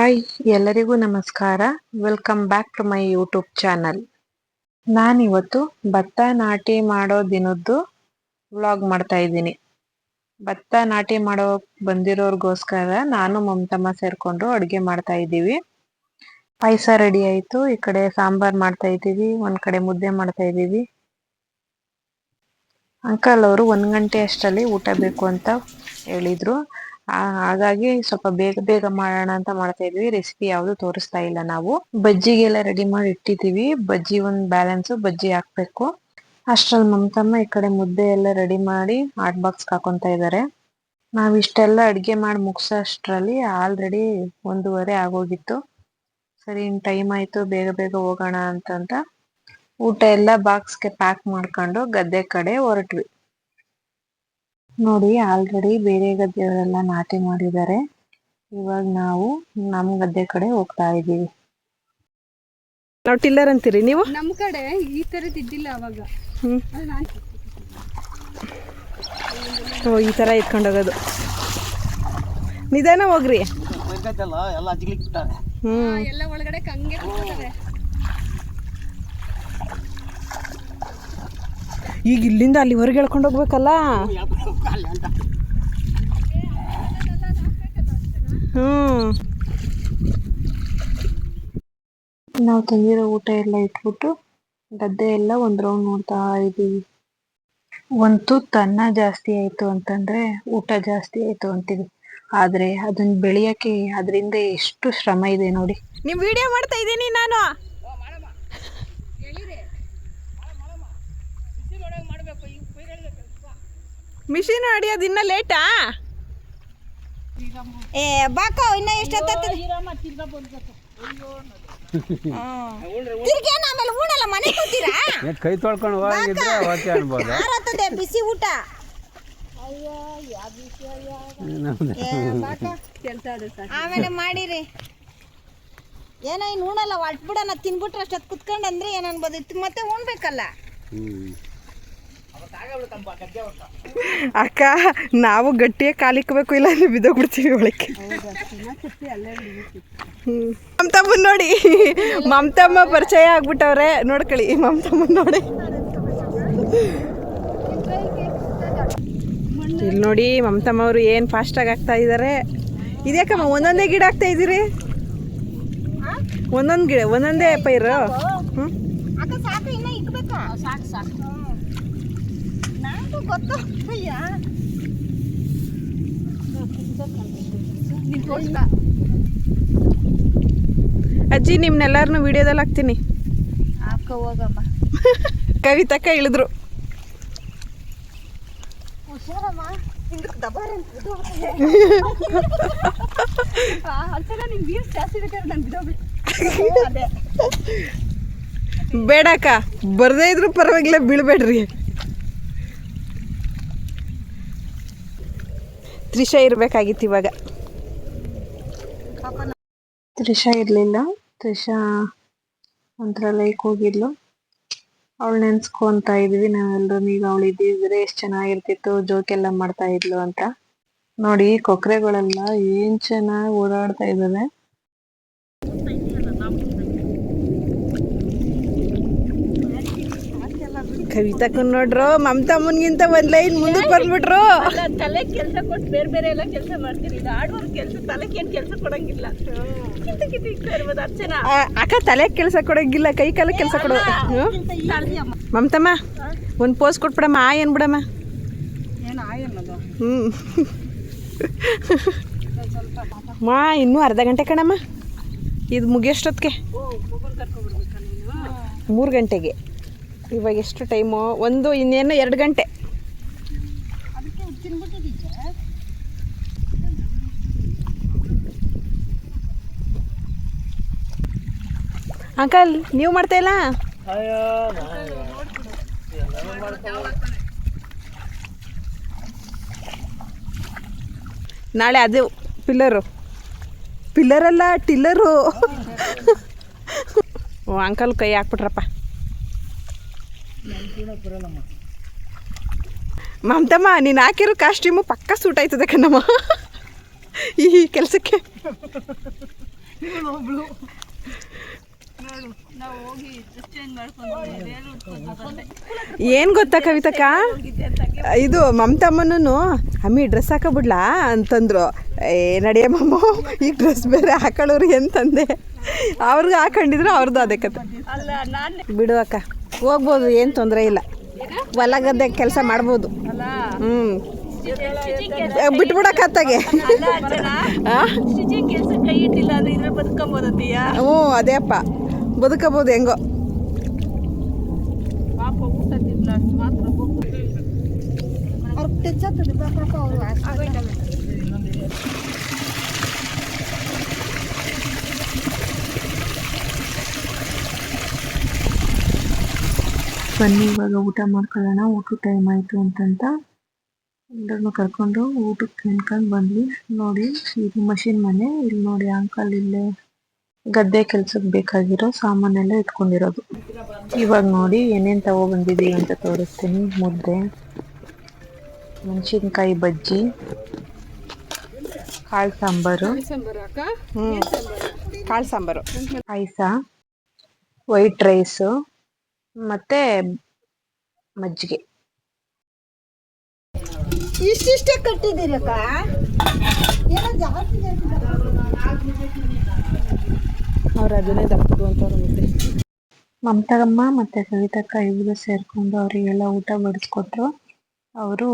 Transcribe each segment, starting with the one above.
Hi, ಎಲ್ಲರಿಗೂ ನಮಸ್ಕಾರ. Welcome back to my YouTube channel. ನಾನಿವತ್ತು ಭತ್ತ ನಾಟಿ ಮಾಡೋ ದಿನದ್ದು ವ್ಲಾಗ್ ಮಾಡ್ತಾ ಇದ್ದೀನಿ. ಭತ್ತ ನಾಟಿ ಮಾಡೋ ಬಂದಿರೋರ್ಗೋಸ್ಕರ ನಾನು ಮಮತಮ್ಮ ಸೇರ್ಕೊಂಡು ಅಡುಗೆ ಮಾಡ್ತಾ ಇದ್ದೀವಿ. ಪಾಯಸ ರೆಡಿ ಆಯಿತು. ಈ ಕಡೆ ಸಾಂಬಾರ್ ಮಾಡ್ತಾ ಇದ್ದೀವಿ, ಒಂದ್ ಕಡೆ ಮುದ್ದೆ ಮಾಡ್ತಾ ಇದ್ದೀವಿ. ಅಂಕಲ್ ಅವರು 1 ಗಂಟೆ ಅಷ್ಟರಲ್ಲಿ ಊಟ ಬೇಕು ಅಂತ ಹೇಳಿದ್ರು. ಹಾಗಾಗಿ ಸ್ವಲ್ಪ ಬೇಗ ಮಾಡೋಣ ಅಂತ ಮಾಡ್ತಾ ಇದ್ವಿ. ರೆಸಿಪಿ ಯಾವುದು ತೋರಿಸ್ತಾ ಇಲ್ಲ ನಾವು. ಬಜ್ಜಿಗೆಲ್ಲ ರೆಡಿ ಮಾಡಿ ಇಟ್ಟಿದ್ದೀವಿ. ಬಜ್ಜಿ ಒಂದು ಬ್ಯಾಲೆನ್ಸ್ ಬಜ್ಜಿ ಹಾಕ್ಬೇಕು. ಅಷ್ಟ್ರಲ್ಲಿ ಮಮತಮ್ಮ ಈ ಕಡೆ ಮುದ್ದೆ ಎಲ್ಲ ರೆಡಿ ಮಾಡಿ ಹಾಟ್ ಬಾಕ್ಸ್ ಹಾಕೊಂತ ಇದ್ದಾರೆ. ನಾವಿಷ್ಟೆಲ್ಲ ಅಡ್ಗೆ ಮಾಡಿ ಮುಗಿಸೋಷ್ಟ್ರಲ್ಲಿ ಆಲ್ರೆಡಿ 1:30 ಆಗೋಗಿತ್ತು. ಸರಿ, ಇನ್ ಟೈಮ್ ಆಯ್ತು, ಬೇಗ ಹೋಗೋಣ ಅಂತ ಊಟ ಎಲ್ಲ ಬಾಕ್ಸ್ಗೆ ಪ್ಯಾಕ್ ಮಾಡ್ಕೊಂಡು ಗದ್ದೆ ಕಡೆ ಹೊರಟ್ವಿ. ನೋಡಿ, ಆಲ್ರೆಡಿ ಬೇರೆ ಗದ್ದೆಯವರೆಲ್ಲ ನಾಟಿ ಮಾಡಿದ್ದಾರೆ. ಇವಾಗ ನಾವು ನಮ್ ಗದ್ದೆ ಕಡೆ ಹೋಗ್ತಾ ಇದೀವಿ. ನಾವು ಟಿಲ್ಲರ್ ಅಂತೀರಿ ನೀವು? ನಮ್ ಕಡೆ ಈ ತರದ್ ಇದ್ದಿಲ್ಲ ಅವಾಗ. ಈ ತರ ಇಟ್ಕೊಂಡೋಗೋದು. ನಿಧಾನ ಹೋಗ್ರಿ. ಎಲ್ಲ ಒಳಗಡೆ ಕಂಗೆ ಕೂತ್ಕೊತಾರೆ. ಈಗ ಇಲ್ಲಿಂದ ಅಲ್ಲಿವರೆಗೆ ಎಳ್ಕೊಂಡು ಹೋಗ್ಬೇಕಲ್ಲ. ನಾವು ತಂದಿರೋ ಊಟ ಎಲ್ಲ ಇಟ್ಬಿಟ್ಟು ಗದ್ದೆ ಎಲ್ಲ ಒಂದ್ ರೌಂಡ್ ನೋಡ್ತಾ ಇದೀವಿ. ಒಂದ್ ತುತ್ತು ಅನ್ನ ಜಾಸ್ತಿ ಆಯ್ತು ಅಂತಂದ್ರೆ ಊಟ ಜಾಸ್ತಿ ಆಯ್ತು ಅಂತೀವಿ. ಆದ್ರೆ ಅದನ್ನ ಬೆಳೆಯಕ್ಕೆ ಅದರಿಂದ ಎಷ್ಟು ಶ್ರಮ ಇದೆ ನೋಡಿ. ನಿಮ್ ವಿಡಿಯೋ ಮಾಡ್ತಾ ಇದ್ದೀನಿ ನಾನು. ಮಿಷಿನ್ ಹೊಡಿಯೋದು ಇನ್ನ ಲೇಟಾ? ಬಾಕೋ ಇನ್ನ ಎಷ್ಟೊತ್ತ ಆಮೇಲೆ ಊಡಲ್ಲ ಮನೆ ಕೂತೀರಾ? ಕೈ ತೊಳ್ಕೊಂಡು ಹೋಗಿದ್ರೆ ಅವತ್ತೇ ಅನ್ಬೋದು. ಬಿಸಿ ಊಟ ಆಮೇಲೆ ಮಾಡಿರಿ. ಏನೋ ಇನ್ನು ಉಣಲ್ಲ, ಹೊಟ್ಬಿಡೋಣ, ತಿನ್ಬಿಟ್ರೆ ಅಷ್ಟೊತ್ತು ಕುತ್ಕೊಂಡು ಅಂದ್ರೆ ಏನು ಅನ್ಬೋದು, ಮತ್ತೆ ಉಣ್ಬೇಕಲ್ಲ. ಅಕ್ಕ, ನಾವು ಗಟ್ಟಿಯಾಗಿ ಕಾಲಿಕ್ಬೇಕು, ಇಲ್ಲ ಅಂದ್ರೆ ಬಿದ್ದೋಗ್ಬಿಡ್ತೀವಿ ಒಳಕ್ಕೆ. ಮಮತಮ್ಮನ್ ನೋಡಿ, ಮಮತಮ್ಮ ಪರಿಚಯ ಆಗ್ಬಿಟ್ಟವ್ರೆ. ನೋಡ್ಕೊಳ್ಳಿ ಮಮತಮ್ಮನ್ ನೋಡಿ. ಇಲ್ಲಿ ನೋಡಿ ಮಮತಮ್ಮ ಅವರು ಏನು ಫಾಸ್ಟಾಗಿ ಆಗ್ತಾ ಇದ್ದಾರೆ. ಇದ್ಯಾಕಮ್ಮ ಒಂದೊಂದೇ ಗಿಡ ಆಗ್ತಾ ಇದ್ದೀರಿ? ಒಂದೊಂದು ಗಿಡ, ಒಂದೊಂದೇ ಪೈರು. ಅಜ್ಜಿ, ನಿಮ್ನೆಲ್ಲರನ್ನು ವಿಡಿಯೋದಲ್ಲಿ ಹಾಕ್ತೀನಿ. ಕವಿತಕ್ಕ ಇಳಿದ್ರು. ಬೇಡಕ್ಕ, ಬರ್ದೇ ಇದ್ರು ಪರವಾಗಿಲ್ಲ, ಬೀಳ್ಬೇಡ್ರಿ. ತ್ರಿಷಾ ಇರ್ಬೇಕಾಗಿತ್ತು ಇವಾಗ. ತ್ರಿಷಾ ಇರ್ಲಿಲ್ಲ. ತ್ರಿಷಾ ಮಂತ್ರಾಲಯಕ್ಕೆ ಹೋಗಿದ್ಲು. ಅವಳು ನೆನ್ಸ್ಕೊಂತ ಇದ್ವಿ ನಾವೆಲ್ಲರೂ. ಈಗ ಅವಳು ಇದ್ದಿದ್ರೆ ಎಷ್ಟು ಚೆನ್ನಾಗಿರ್ತಿತ್ತು, ಜೋಕೆಲ್ಲ ಮಾಡ್ತಾ ಇದ್ಲು ಅಂತ. ನೋಡಿ, ಕೊಕ್ರೆಗಳೆಲ್ಲ ಏನ್ ಚೆನ್ನಾಗಿ ಓಡಾಡ್ತಾ ಇದ್ದಾವೆ. ಕವಿತಕ್ಕನ್ ನೋಡ್ರು, ಮಮತಮ್ಮನ್ಗಿಂತ ಒಂದ್ ಲೈನ್ ಮುಂದಕ್ಕೆ ಬಂದ್ಬಿಟ್ರು. ತಲೆ ಕೆಲಸ ಕೊಟ್ಟು ಬೇರೆ ಎಲ್ಲ ಕೆಲಸ ಮಾಡ್ತೀರಿ. ಆಡುವ ಕೆಲಸ ತಲೆಗೆ ಏನ್ ಕೆಲಸ ಕೊಡಂಗಿಲ್ಲ. ಅಕ್ಕ, ತಲೆ ಕೆಲಸ ಕೊಡಂಗಿಲ್ಲ, ಕೈ ಕಾಲ ಕೆಲಸ ಕೊಡೋ. ಮಮತಮ್ಮ ಒಂದ್ ಪೋಸ್ ಕೊಟ್ಬಿಡಮ್ಮ. ಆ ಏನ್ ಬಿಡಮ್ಮ. ಮಾ ಇನ್ನೂ ಅರ್ಧ ಗಂಟೆ ಕಣಮ್ಮ, ಇದು ಮುಗಿಯೋಷ್ಟೊತ್ತಿಗೆ 3 ಗಂಟೆಗೆ. ಇವಾಗ ಎಷ್ಟು ಟೈಮು? ಇನ್ನೇನು 2 ಗಂಟೆ. ಅಂಕಲ್, ನೀವು ಮಾಡ್ತಾ ಇಲ್ಲ? ನಾಳೆ ಅದು ಪಿಲ್ಲರಲ್ಲ ಟಿಲ್ಲರು. ಓ, ಅಂಕಲ್ ಕೈ ಹಾಕ್ಬಿಟ್ರಪ್ಪ. ಮಮತಮ್ಮ, ನೀನು ಹಾಕಿರೋ ಕಾಸ್ಟ್ಯೂಮು ಪಕ್ಕ ಸೂಟ್ ಆಯ್ತದೆ ಕಣಮ್ಮ ಈ ಕೆಲಸಕ್ಕೆ. ನಾವು ಹೋಗಿ ಡ್ರೆಸ್ ಚೇಂಜ್ ಮಾಡ್ಕೊಂಡು ಏನು ಗೊತ್ತಾ ಕವಿತಕ್ಕ, ಇದು ಮಮತಮ್ಮನೂ ಅಮ್ಮಿ ಡ್ರೆಸ್ ಹಾಕೋಬಿಡ್ಲಾ ಅಂತಂದ್ರು. ನಡಿಯಮ್ಮ ಈಗ ಡ್ರೆಸ್ ಬೇರೆ ಹಾಕೊಳ್ಳೋರು ಅಂತಂದೆ. ಅವ್ರಿಗೆ ಹಾಕೊಂಡಿದ್ರು ಅವ್ರದ್ದು ಅದೇ ಕತೆ. ಅಲ್ಲ ನಾನು ಬಿಡು ಅಕ್ಕ, ಹೋಗ್ಬೋದು, ಏನು ತೊಂದರೆ ಇಲ್ಲ. ಹೊಲ ಗದ್ದೆ ಕೆಲಸ ಮಾಡ್ಬೋದು. ಬಿಟ್ಬಿಡಕ್ಕತ್ತಾಗೆ. ಸ್ಟಿಚಿಂಗ್ ಕೆಲಸ ಕೈ ಇಟ್ಟಿಲ್ಲ ಅಂದ್ರೆ ಇದ್ರೆ ಬದುಕಬೋದತ್ತೀಯ. ಅದೇ ಅಪ್ಪ, ಬದುಕಬೋದು ಹೆಂಗೋ. ಪಾಪ ಊಟ ತಿನ್ಲ ಮಾತ್ರ ಅವ್ರಿಗೆ ಟಚ್ ಆಗ್ತದೆ ಪಾಪ ಅವರು. ಬನ್ನಿ ಇವಾಗ ಊಟ ಮಾಡ್ಕೊಳ್ಳೋಣ, ಊಟ ಟೈಮ್ ಆಯಿತು ಅಂತಂತ ಎಲ್ಲರನ್ನು ಕರ್ಕೊಂಡು ಊಟಕ್ಕೆ ನೆನ್ಕೊಂಡು ಬಂದ್ವಿ. ನೋಡಿ ಇದು ಮಷಿನ್ ಮನೆ. ಇಲ್ಲಿ ನೋಡಿ ಅಂಕಲ್ ಇಲ್ಲೇ ಗದ್ದೆ ಕೆಲ್ಸಕ್ಕೆ ಬೇಕಾಗಿರೋ ಸಾಮಾನೆಲ್ಲ ಇಟ್ಕೊಂಡಿರೋದು. ಇವಾಗ ನೋಡಿ ಏನೇನು ತಗೊಬಂದಿದ್ದೀವಿ ಅಂತ ತೋರಿಸ್ತೀನಿ. ಮುದ್ದೆ, ಮೆಣಸಿನ್ಕಾಯಿ ಬಜ್ಜಿ, ಕಾಳು ಸಾಂಬಾರು, ಕಾಳು ಸಾಂಬಾರು, ಪಾಯಸ, ವೈಟ್ ರೈಸು ಮತ್ತೆ ಮಜ್ಜಿಗೆ. ಇಷ್ಟಿಷ್ಟೇ ಕಟ್ಟಿದ್ದೀರಕ್ಕ, ಏನೋ ಜಾಸ್ತಿ ಅವ್ರು ಅದನ್ನೇ ದಪ್ಪದು ಅಂತ ಮುದ್ದೆ. ಮಮತಾಗಮ್ಮ ಮತ್ತೆ ಕವಿತಕ್ಕ ಇಬ್ಬರು ಸೇರ್ಕೊಂಡು ಅವರಿಗೆಲ್ಲ ಊಟ ಬಡಿಸ್ಕೊಟ್ರು. ಅವರು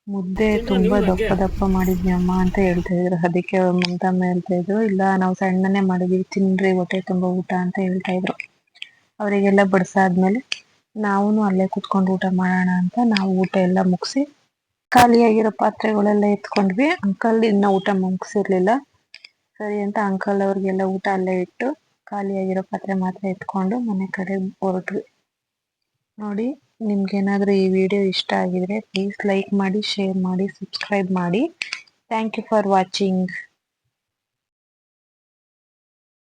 ಮುದ್ದೆ ತುಂಬಾ ದಪ್ಪ ದಪ್ಪ ಮಾಡಿದ್ನಿ ಅಮ್ಮ ಅಂತ ಹೇಳ್ತಾ ಇದ್ರು. ಅದಕ್ಕೆ ಮಮತಮ್ಮ ಹೇಳ್ತಾ ಇದ್ರು, ಇಲ್ಲ ನಾವು ಸಣ್ಣನೇ ಮಾಡಿದೀವಿ, ತಿನ್ರಿ ಹೊಟ್ಟೆ ತುಂಬ ಊಟ ಅಂತ ಹೇಳ್ತಾ ಇದ್ರು. ಅವರಿಗೆಲ್ಲ ಬಡಿಸಾದ್ಮೇಲೆ ನಾವು ಅಲ್ಲೇ ಕುತ್ಕೊಂಡು ಊಟ ಮಾಡೋಣ ಅಂತ ನಾವು ಊಟ ಎಲ್ಲ ಮುಗಿಸಿ ಖಾಲಿಯಾಗಿರೋ ಪಾತ್ರೆಗಳೆಲ್ಲ ಎತ್ಕೊಂಡ್ವಿ. ಅಂಕಲ್ ಇನ್ನ ಊಟ ಮುಗಿಸಿರ್ಲಿಲ್ಲ, ಸರಿ ಅಂತ ಅಂಕಲ್ ಅವ್ರಿಗೆಲ್ಲ ಊಟ ಅಲ್ಲೇ ಇಟ್ಟು ಖಾಲಿಯಾಗಿರೋ ಪಾತ್ರೆ ಮಾತ್ರ ಎತ್ಕೊಂಡು ಮನೆ ಕಡೆ ಹೊರಟ್ವಿ. ನೋಡಿ, ನಿಮ್ಗೇನಾದರೂ ಈ ವಿಡಿಯೋ ಇಷ್ಟ ಆಗಿದ್ರೆ ಪ್ಲೀಸ್ ಲೈಕ್ ಮಾಡಿ, ಶೇರ್ ಮಾಡಿ, ಸಬ್ಸ್ಕ್ರೈಬ್ ಮಾಡಿ. Thank you for watching.